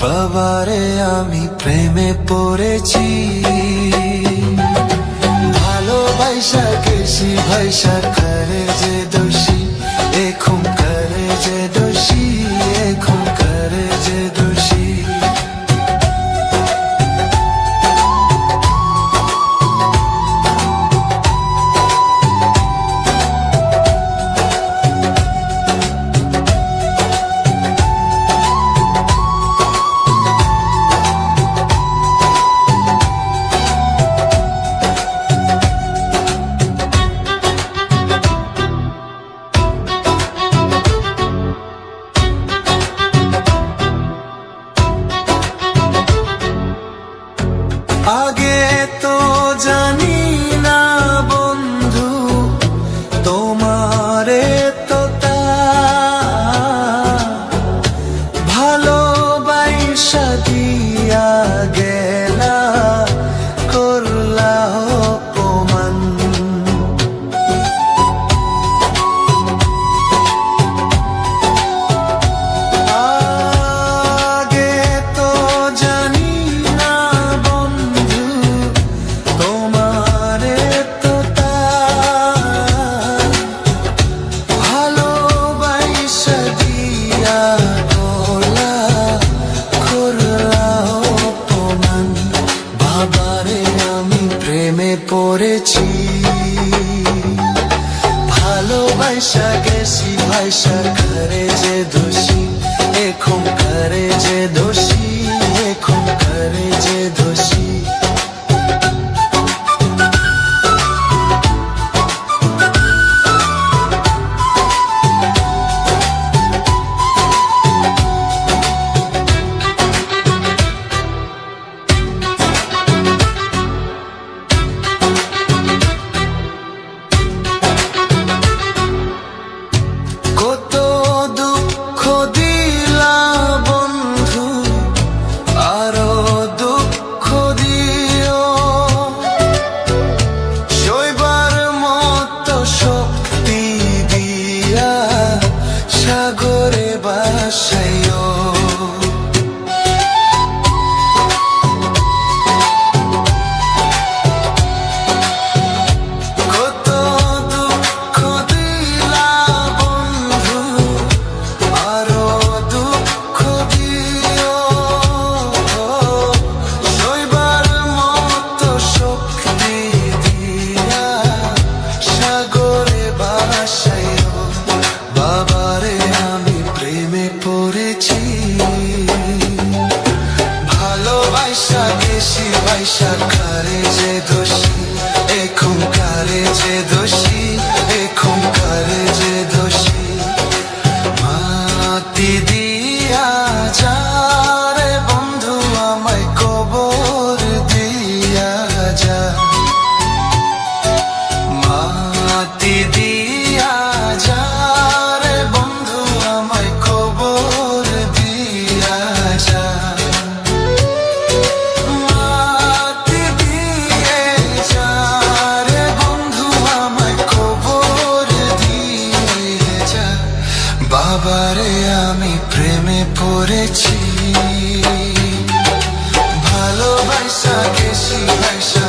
বাবারে আমি প্রেমে পড়েছি, ভালোবাসা গেছি ভাইসা করে যে দোষী, এখন করে যে দোষী, এখন করে যে দোষী। আগে তো জানি না বন্ধু তোমারে তো ভালোবাসা দিয়া গেলা, করলা অপমান। আগে তো জানি না বন্ধু তোমারে তো ভালোবাসা দিয়া গলা, করলা অপমান। বাবারে আমি প্রেমে পড়েছি, ভালোবাসা গেছি ভাইসা করে যে দোষী, এখন করে যে দোষী, এখন করে যে দোষী। কত দুঃখ দিলা বন্ধু, আরো দুঃখ দিও, সইবার মতো শক্তি দিয়া সাগরে বাসাইও। কত দুঃখ দিলা বন্ধু, আরো দুঃখ দিও, সইবার মতো শক্তি দিয়া সাগরে বাসাইও। বাবারে আমি প্রেমে পড়েছি, ভালোবাসা গেছি ভাইসা করে যে দোষী, এখন করে যে দোষী, এখন করে যে দোষী। মাটি দিয়া যা রে বন্ধু আমায় কবর দিয়া যা, মাটি দিয়া যা রে বন্ধু আমায় কবর দিয়া যা। মাটি দিয়ে যা রে বন্ধু আমায় কবর দিয়ে যা। বাবারে আমি প্রেমে পড়েছি, ভালোবাসা গেছি ভাইসা